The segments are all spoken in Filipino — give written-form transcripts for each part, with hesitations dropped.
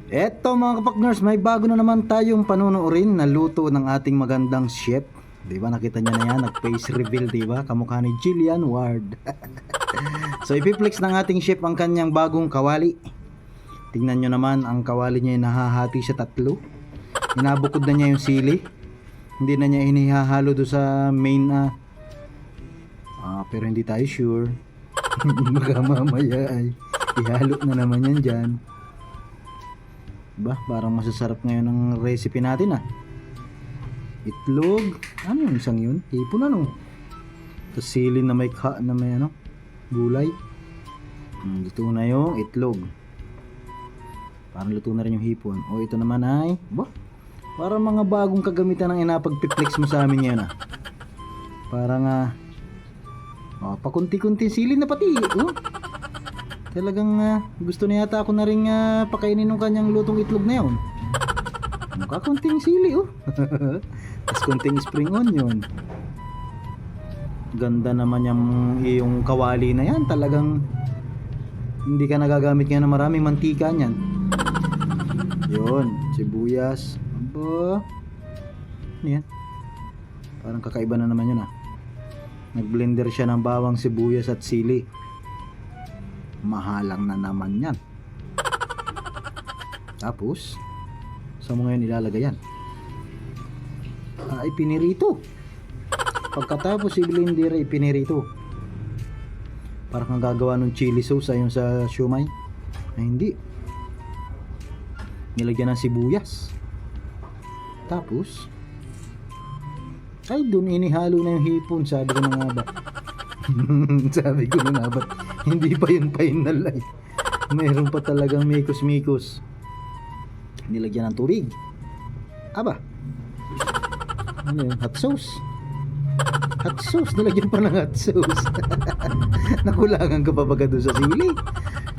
Eto mga kapakners, may bago na naman tayong panunuorin na luto ng ating magandang chef. Di ba nakita niya na yan, nag-face reveal, di ba? Kamukha ni Jillian Ward. So ipiplex ng ating chef ang kanyang bagong kawali. Tingnan nyo naman, ang kawali niya ay nahahati sa tatlo. Inabukod na niya yung sili. Hindi na niya inihahalo do sa main pero hindi tayo sure. Baka mamaya ay ihalo na naman yan dyan. Diba? Parang masasarap ngayon ang recipe natin Itlog. Ano yung isang yun? Hipon ano? Tapos sili na may gulay. Luto na yung itlog. Parang luto na rin yung hipon. O ito naman ay parang mga bagong kagamitan ng inapagpiplex mo sa amin ngayon Parang pakunti-kunti sili na pati. Talagang gusto na yata ako na rin pakainin ng kanyang lutong itlog na yun. Mukha konting sili tapos konting spring onion. Ganda naman yung kawali na yan. Talagang hindi ka nagagamit ngayon ng maraming mantika niyan. Yun, sibuyas. Aba, ano yan? Parang kakaiba na naman yun Nagblender siya ng bawang, sibuyas at sili. Mahalang na naman yan. Tapos saan mo ngayon ilalagay yan? Ipinirito. Pagkatapos i-blender, ipinirito. Parang ang gagawa ng chili sauce ayon sa siomai. Hindi. Nilagyan ng sibuyas. Tapos doon inihalo na yung hipon. Sabi ko na nga ba sabi ko na nga ba hindi pa yun final meron pa talagang mikos nilagyan ng tubig. Ano yun? Hot sauce, nilagyan pa ng hot sauce. Nakulangan ka pa baga doon sa sili.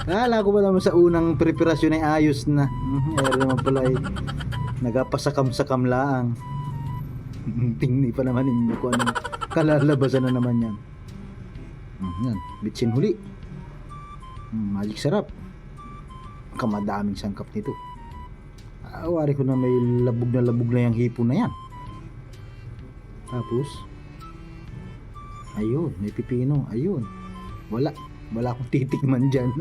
Kala ko pa naman sa unang preparasyon ay ayos na. Naman pala nagapasakam-sakam laang. Tingni pa naman yung kung anong kalalabasan na naman yan. Yan, bitsin huli. Magic sarap. Kamadaming sangkap nito. Wari ko na may labog na yung hipon na yan. Tapos ayun, may pipino. Ayun. Wala akong titikman dyan.